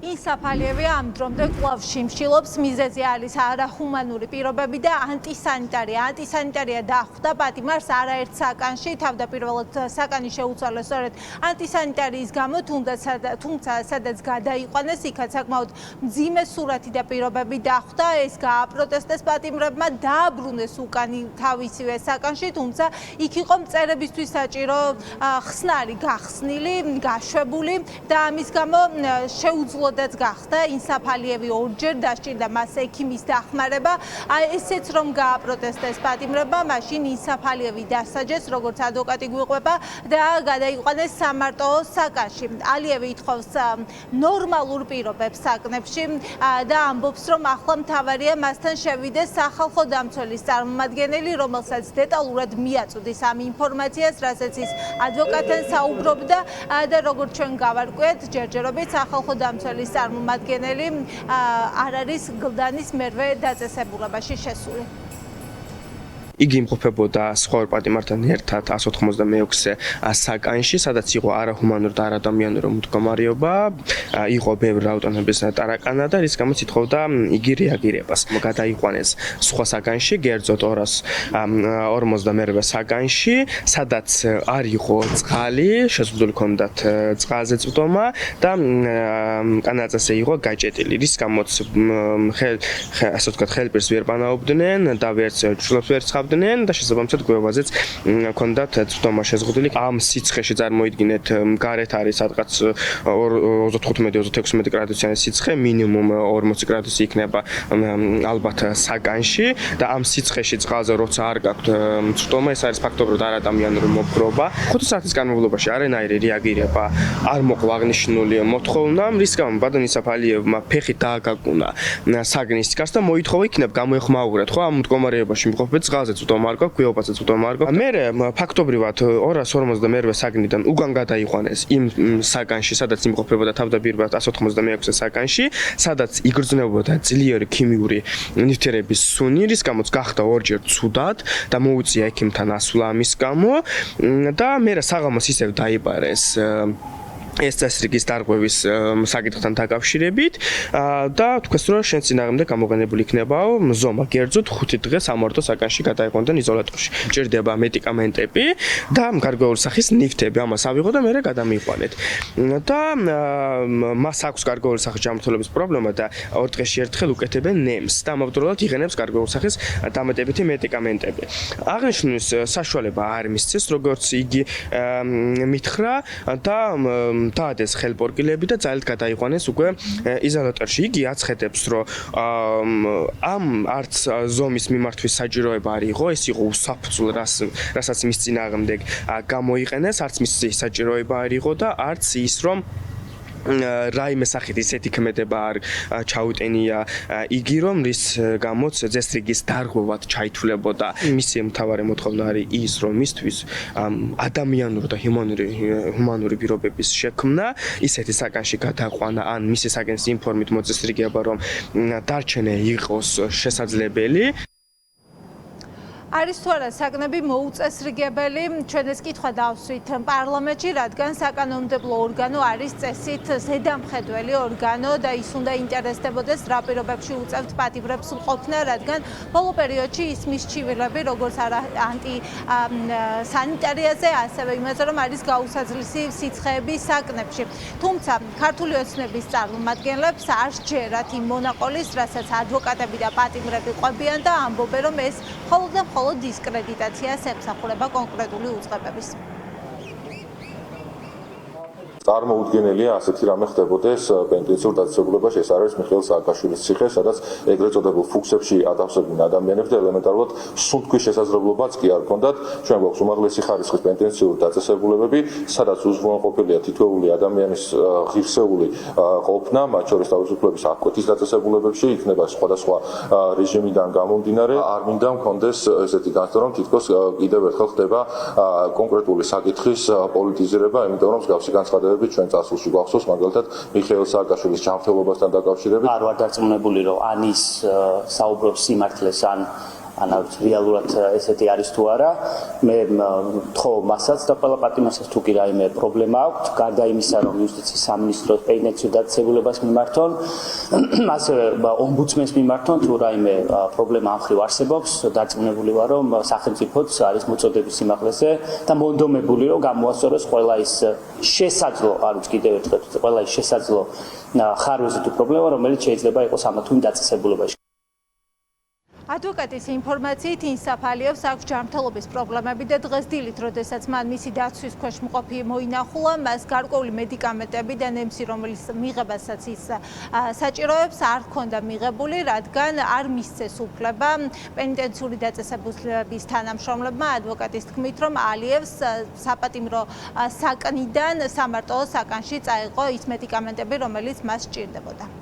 ინსაფალიევი ამ დრომდე კვლავ შიმშილობს, მიზეზი არის არახუმანური პირობები და ანტისანიტარია. ანტისანიტარია დახვდა პატიმარს არაერთ საკანში, თავდაპირველად საკანი შეუცვალეს სწორედ ანტისანიტარიის გამო, თუმცა სადაც გადაიყვანეს, იქაც საკმაოდ მძიმე სურათი და პირობები დახვდა. ეს გააპროტესტეს პატიმრებმა, დააბრუნეს უკანი თავისივე საკანში, თუმცა იქ იყო მწერებისთვის საჭირო ხსნარი გახსნილი, გაშვებული და ამის გამო შეუძლოდაც გახდა ინსაფალიევი ორჯერ დასჭირდა მას ექიმის დახმარება. ესეც რომ გააპროტესტეს პატიმრებმა, მაშინ ინსაფალიევი დასაჯეს, როგორც ადვოკატი გვიყვება და გადაიყვანეს სამარტო საკანში. ალიევი ითხოვს ნორმალურ პირობებს საკნებში და ამბობს, რომ ახლა მთავარია მასთან შევიდეს სახალხო დამცველის წარმომადგენელი, რომელსაც დეტალურად მიაწვდის ამ ინფორმაციას, რასაც ის ადვოკატთან საუბრობდა და როგორც ჩვენ გავარკვიეთ, ჯერჯერობით სახალხო დამცველის წარმომადგენელი არ არის გლდანის მერვე დაწესებულებაში შესული. იგი იმყოფებოდა სხვა პატიმართან ერთად 186-ე საკანში, სადაც იყო არაჰუმანური და არადამიანური მდგომარეობა, იყო ბევრი რაოდენობის ტარაკანა და რის გამოც ითხოვდა იგი რეაგირებას. გადაიყვანეს სხვა საკანში, კერძოდ 252 საკანში, სადაც არ იყო წყალი, შეზღუდული ჰქონდათ წყალზე წვდომა და კანაწესე იყო გაჭეტილი, რის გამოც ასე ვთქვათ, ხელპირს ვერ პანაობდნენ და ვერც ჩულებს ვერ ცხავდნენ და შესაბამისად გვევაზეც ჰქონდათ წვდომა შეზღუდული. ამ სიცხეში წარმოიდგინეთ, გარეთ არის სადღაც 35-36 გრადუსიანი სიცხე, მინიმუმ 40 გრადუსი იქნება ალბათ საკანში და ამ სიცხეში წყალზე როცა არ გაქვთ წვდომა, ეს არის ფაქტობრივად არადამიანური მოფრობა. 5 საათის განმავლობაში არანაირი რეაგირება არ მოყვა აღნიშნული მოთხოვნამ, რის გამო ბატონ ინსაფალიევმა ფეხით დააგაგუნა საგნის გარს და მოითხოვა იქნებ გამოეხმაურეთ, ხო, ამ მდგომარეობაში იმყოფებთ წყალზე წვდომა არ გაქვს, გვიობაზე წვდომა არ გაქვს. მერე ფაქტობრივად 252 საგნიდან უკან გადაიყვანეს იმ საკანში, სადაც იმყოფებოდა თავდაპირველად 186-ე საკანში, სადაც იგრძნობოდა ძლიერი ქიმიური ნივთიერების სუნი, რის გამოც გახდა ორჯერ ცუდად და მოუწია ექიმთან ასვლა ამის გამო და მერე საღამოს ისევ დაიბარეს ეს წესრიგის დარღვევის საკითხთან დაკავშირებით და თქვენს რომ შენ წინააღმდეგ გამოყენებული იქნებაო მზომა კერძოდ 5 დღე სამარტო საკანში გადაიყვანდნენ იზოლატორში. მჭირდება მედიკამენტები და გარკვეული სახის ნივთები, ამას ავიღო და მერე გადამიყვანეთ. და მას აქვს გარკვეული სახის ჯანმრთელობის პრობლემა და 2 დღეში ერთხელ უკეთებენ ნემს და ამავდროულად იღენებს გარკვეული სახის დამატებითი მედიკამენტები. აღნიშნულის საშუალება არ მისცეს, როგორც იგი მითხრა და დაადეს ხელპორკილები და ძალით გადაიყვანეს უკვე იზოლატორში. იგი აცხადებს, რომ ამ არც ზომის მიმართვის საჭიროება არ იყო, ეს იყო უსაფრთხო, რასაც მის წინააღმდეგ გამოიყენეს, არც მის საჭიროება არ იყო და არც ის, რომ რაიმე სახით ისეთი ქმედება არ ჩაუტენია იგი, რომ რის გამოც წესრიგის დარღვევად ჩაითვლებოდა. მისი მთავარი მოთხოვნა არის ის, რომ მისთვის ადამიანური და ჰუმანური პირობების შექმნა, ისეთი საკანში გადაყვანა, ან მისი საკანის ინფორმით მოწესრიგება, რომ დარჩენა იყოს შესაძლებელი. არის თუ არა საკნები მოუწესრიგებელი, ჩვენ ეს კითხვა დავსვით პარლამენტში, რადგან საკანონმდებლო ორგანო არის წესით ზედამხედველი ორგანო და ის უნდა ინტერესდებოდეს რა პირობებში უწევთ პატიმრებს ყოფნა, რადგან ბოლო პერიოდში ისმის ჩივილები, როგორც ანტისანიტარიაზე, ასევე იმაზე, რომ არის გაუსაძლისი სიცხეები საკნებში. თუმცა ქართული ოცნების წარმომადგენლებს არ სჯერათ იმ მონაყოლის, რასაც ადვოკატები და პატიმრები ყვებიან და ამბობენ, რომ ეს მხოლოდ დისკრედიტაციას ემსახურება კონკრეტული უწყებების. წარმოუდგენელია ასეთი რამე ხდებოდეს პენტენციურ დაწესებულებაში. ეს არის მიხეილ სააკაშვილის ციხე, სადაც ეგრეთ წოდებულ ფუქსებში ათავსებდნენ ადამიანებს და ელემენტარულად სუნთქვის შესაძლებლობაც კი არ ჰქონდათ. ჩვენ გვაქვს უმაღლესი ხარისხის პენტენციურ დაწესებულებები, სადაც უზრუნველყოფილია თითოეული ადამიანის ღირსეული ყოფნა, მათ შორის თავისუფლების აღკვეთის დაწესებულებებში იქნება სხვადასხვა რეჟიმიდან გამომდინარე. არ მინდა მქონდეს ესეთი განცდა, რომ თითქოს კიდევ ერთხელ ხდება კონკრეტული საკითხის პოლიტიზირება, იმიტომ რომ მსგავსი განცხადებები ჩვენ წარსულში გვახსოვს, მაგალითად მიხეილ სააკაშვილის ჯანმრთელობასთან დაკავშირებით. არ ვარ დარწმუნებული, რომ ან ის საუბრობს სიმართლეს, ან ან არ ვიცი რეალურად ესეთი არის თუ არა. მე თხოვ მასაც და ყველა პატიმარსაც თუ კი რაიმე პრობლემა აქვს, გარდა იმისა, რომ იუსტიციის სამინისტროს პენიტენციურ დაწესებულებას მიმართონ, ასევე ომბუდსმენს მიმართონ, თუ რაიმე პრობლემა ამ მხრივ არსებობს, დარწმუნებული ვარ, რომ სახელმწიფოც არის მოწოდების სიმაღლეზე და მონდომებული, რომ გამოასწოროს ყველა ის შესაძლო, არ ვიცი კიდევ ერთხელ, ყველა ის შესაძლო ხარვეზი თუ პრობლემა, რომელიც შეიძლება იყოს ამა თუ იმ დაწესებულებაში. ადვოკატის ინფორმაციით ინსაფ ალიევს აქვს ჯანმრთელობის პრობლემები და დღეს დილით, როდესაც მან მისი დაცვის ქვეშ მყოფი მოინახულა, მას გარკვეული მედიკამენტები და ნემსი, რომელიც მიღებასაც ის საჭიროებს, არ ჰქონდა მიღებული, რადგან არ მისცეს უფლება პენიტენციური დაწესებულების თანამშრომლებმა. ადვოკატის თქმით, რომ ალიევს საპატიმრო საკნიდან სამარტო საკანში წაიღო ის მედიკამენტები, რომელიც მას სჭირდებოდა.